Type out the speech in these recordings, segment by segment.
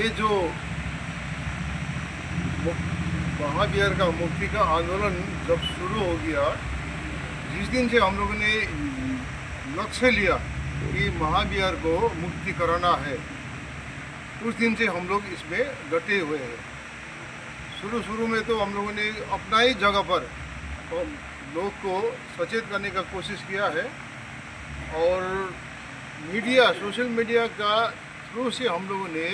ये जो महावीर का मुक्ति का आंदोलन जब शुरू हो गया, जिस दिन से हम लोगों ने लक्ष्य लिया कि महावीर को मुक्ति कराना है, उस दिन से हम लोग इसमें डटे हुए हैं। शुरू में तो हम लोगों ने अपना ही जगह पर लोग को सचेत करने का कोशिश किया है और मीडिया, सोशल मीडिया का थ्रू से हम लोगों ने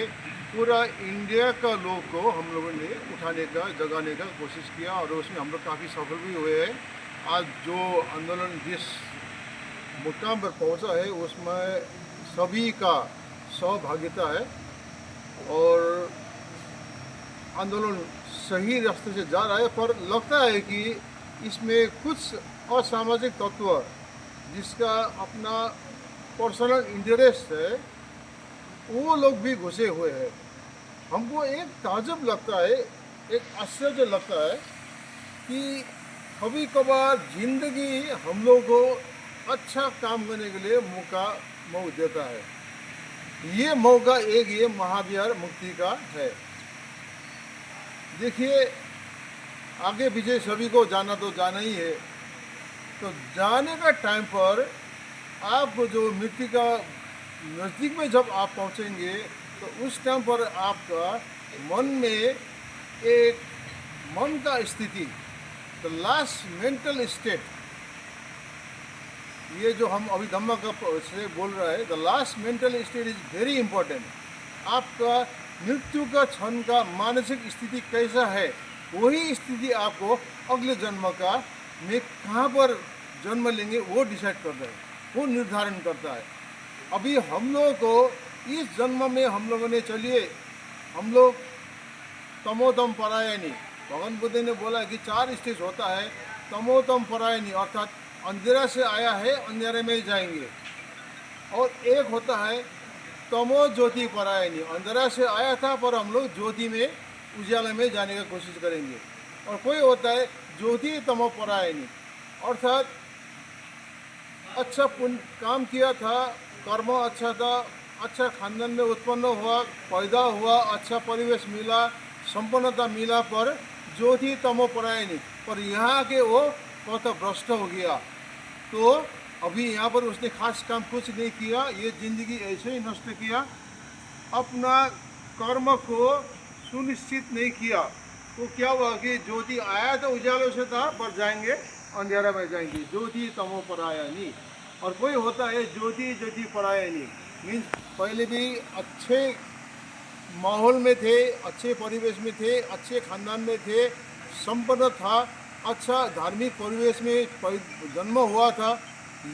पूरा इंडिया का लोग को हम लोगों ने उठाने का, जगाने का कोशिश किया और उसमें हम लोग काफ़ी सफल भी हुए हैं। आज जो आंदोलन जिस मुकाम पर पहुंचा है उसमें सभी का सहभागिता है और आंदोलन सही रास्ते से जा रहा है। पर लगता है कि इसमें कुछ असामाजिक तत्व जिसका अपना पर्सनल इंटरेस्ट है, वो लोग भी घुसे हुए हैं। हमको एक ताजुब लगता है, एक आश्चर्य लगता है कि कभी कभार जिंदगी हम लोग को अच्छा काम करने के लिए मौका देता है। ये मौका एक ये महावीर मुक्ति का है। देखिए, आगे पीछे सभी को जाना तो जाना ही है, तो जाने का टाइम पर आपको जो मृत्यु का नज़दीक में जब आप पहुंचेंगे तो उस टाइम पर आपका मन में एक मन का स्थिति, द लास्ट मेंटल स्टेट, ये जो हम अभी धम्मा का से बोल रहा है, the last mental state is very important. आपका मृत्यु का क्षण का मानसिक स्थिति कैसा है, वही स्थिति आपको अगले जन्म का में कहाँ पर जन्म लेंगे वो डिसाइड करता है, वो निर्धारण करता है। अभी हम लोगों को इस जन्म में हम लोगों ने, चलिए हम लोग तमोतम परायणी, भगवान बुद्ध ने बोला कि 4 स्टेज होता है। तमोतम परायणी अर्थात अंधेरा से आया है, अंधेरे में जाएंगे। और एक होता है तमो ज्योति परायणी, अंधेरा से आया था पर हम लोग ज्योति में, उजाले में जाने की कोशिश करेंगे। और कोई होता है ज्योति तमो परायणी, अर्थात अच्छा पुण्य काम किया था, कर्म अच्छा था, अच्छा खानदान में उत्पन्न हुआ, पैदा हुआ, अच्छा परिवेश मिला, संपन्नता मिला, पर ज्योति तमो परायणी, पर यहाँ के वो पथभ्रष्ट हो गया। तो अभी यहाँ पर उसने खास काम कुछ नहीं किया, ये जिंदगी ऐसे ही नष्ट किया, अपना कर्म को सुनिश्चित नहीं किया। तो क्या हुआ कि ज्योति आया तो उजालों से था, पर जाएंगे अंधेरा में जाएंगे, ज्योति तमो परायणी। और कोई होता है ज्योति ज्योति परायणी, मीन्स पहले भी अच्छे माहौल में थे, अच्छे परिवेश में थे, अच्छे खानदान में थे, संपन्न था, अच्छा धार्मिक परिवेश में जन्म हुआ था,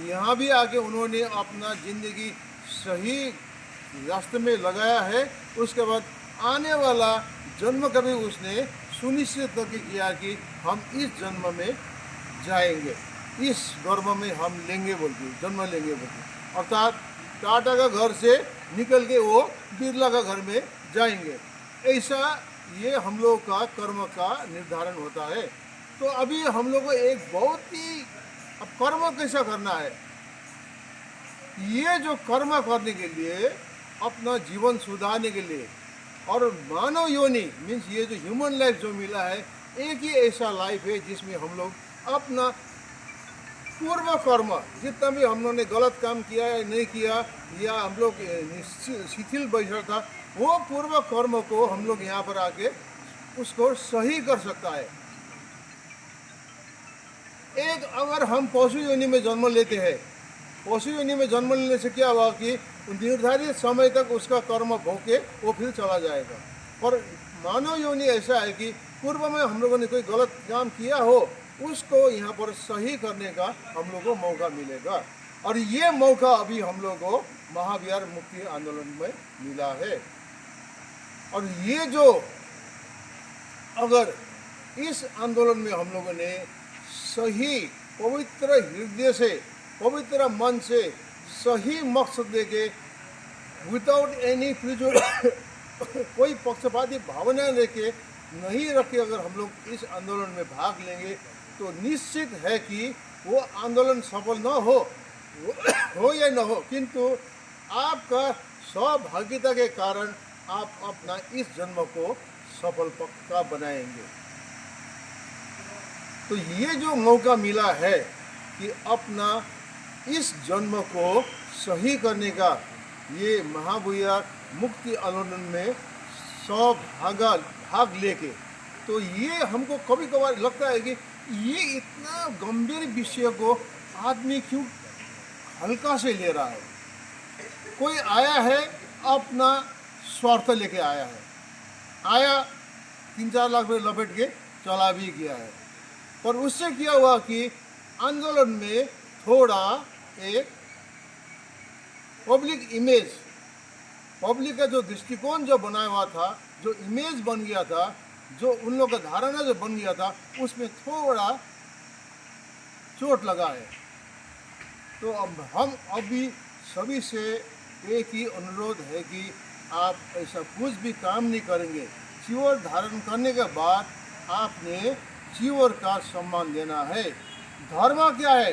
यहाँ भी आके उन्होंने अपना ज़िंदगी सही रास्ते में लगाया है। उसके बाद आने वाला जन्म का भी उसने सुनिश्चित करके किया कि हम इस जन्म में जाएंगे, इस गर्भ में हम लेंगे बोल के, जन्म लेंगे बोल के, अर्थात टाटा का घर से निकल के वो बिरला का घर में जाएंगे। ऐसा ये हम लोग का कर्म का निर्धारण होता है। तो अभी हम लोग को एक बहुत ही, अब कर्म कैसा करना है, ये जो कर्म करने के लिए, अपना जीवन सुधारने के लिए, और मानव योनि मीन्स ये जो ह्यूमन लाइफ जो मिला है, एक ही ऐसा लाइफ है जिसमें हम लोग अपना पूर्व कर्म, जितना भी हम लोगों ने गलत काम किया या नहीं किया, या हम लोग शिथिल बैठा था, वो पूर्व कर्म को हम लोग यहाँ पर आके उसको सही कर सकता है। एक अगर हम पशु योनि में जन्म लेते हैं, पशु योनि में जन्म लेने से क्या हुआ कि निर्धारित समय तक उसका कर्म भोगे वो फिर चला जाएगा। पर मानव योनि ऐसा है कि पूर्व में हम लोगों ने कोई गलत काम किया हो, उसको यहाँ पर सही करने का हम लोग को मौका मिलेगा। और ये मौका अभी हम लोग को महावीर मुक्ति आंदोलन में मिला है। और ये जो, अगर इस आंदोलन में हम लोगों ने सही पवित्र हृदय से, पवित्र मन से, सही मकसद लेके, विदाउट एनी प्रिजुडिस, कोई पक्षपाती भावना लेके नहीं रखे, अगर हम लोग इस आंदोलन में भाग लेंगे तो निश्चित है कि वो आंदोलन सफल न हो या न हो, किंतु आपका सहभागिता के कारण आप अपना इस जन्म को सफल पक्का बनाएंगे। तो ये जो मौका मिला है कि अपना इस जन्म को सही करने का, ये महाबुया मुक्ति आंदोलन में भाग लेके, तो ये हमको कभी कभार लगता है कि ये इतना गंभीर विषय को आदमी क्यों हल्का से ले रहा है। कोई आया है अपना स्वार्थ लेके आया 3-4 लाख रुपये लपेट के चला भी गया है। पर उससे क्या हुआ कि आंदोलन में थोड़ा एक पब्लिक का जो दृष्टिकोण जो बनाया हुआ था, जो इमेज बन गया था, जो उन लोगों का धारणा जो बन गया था, उसमें थोड़ा चोट लगा है। तो अब हम अभी सभी से एक ही अनुरोध है कि आप ऐसा कुछ भी काम नहीं करेंगे। चीवर धारण करने के बाद आपने चीवर का सम्मान देना है। धर्म क्या है?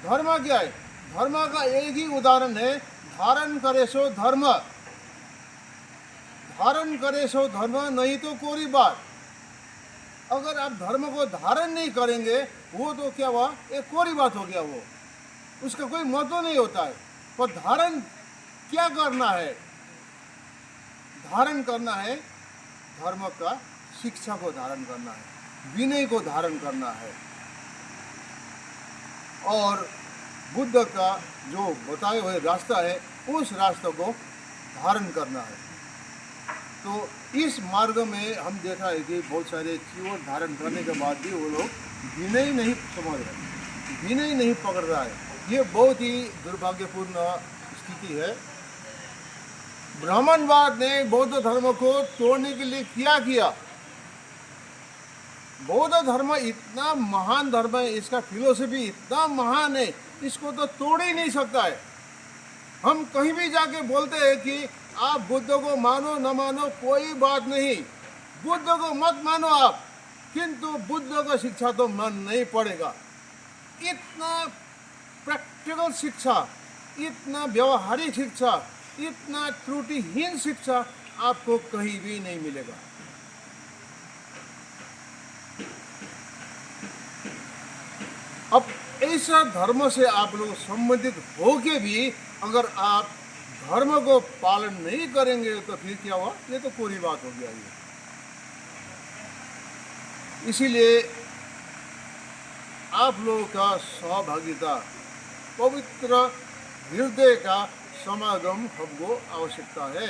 धर्म का एक ही उदाहरण है, धारण करे सो धर्म, नहीं तो कोरी बात। अगर आप धर्म को धारण नहीं करेंगे, वो तो क्या हुआ, एक कोरी बात हो गया, वो उसका कोई महत्व नहीं होता है। पर धारण क्या करना है? धारण करना है धर्म का शिक्षा को धारण करना है, विनय को धारण करना है, और बुद्ध का जो बताए हुए रास्ता है उस रास्ते को धारण करना है। तो इस मार्ग में हम देखा है कि बहुत सारे चीवर धारण करने के बाद भी वो लोग विनय नहीं समझ रहे, विनय नहीं पकड़ रहा है। ये बहुत ही दुर्भाग्यपूर्ण स्थिति है। ब्राह्मणवाद ने बौद्ध धर्म को तोड़ने के लिए क्या किया? बौद्ध धर्म इतना महान धर्म है, इसका फिलोसफी इतना महान है, इसको तो तोड़ ही नहीं सकता है। हम कहीं भी जाके बोलते हैं कि आप बुद्ध को मानो न मानो कोई बात नहीं, बुद्ध को मत मानो आप, किंतु बुद्ध का शिक्षा तो मन नहीं पड़ेगा। इतना प्रैक्टिकल शिक्षा, इतना व्यवहारिक शिक्षा, इतना त्रुटिहीन शिक्षा आपको कहीं भी नहीं मिलेगा। अब ऐसा धर्म से आप लोग संबंधित होके भी अगर आप धर्म को पालन नहीं करेंगे तो फिर क्या हुआ? ये तो पूरी बात हो गया। ये इसीलिए आप लोगों का सहभागिता, पवित्र हृदय का समागम हमको आवश्यकता है।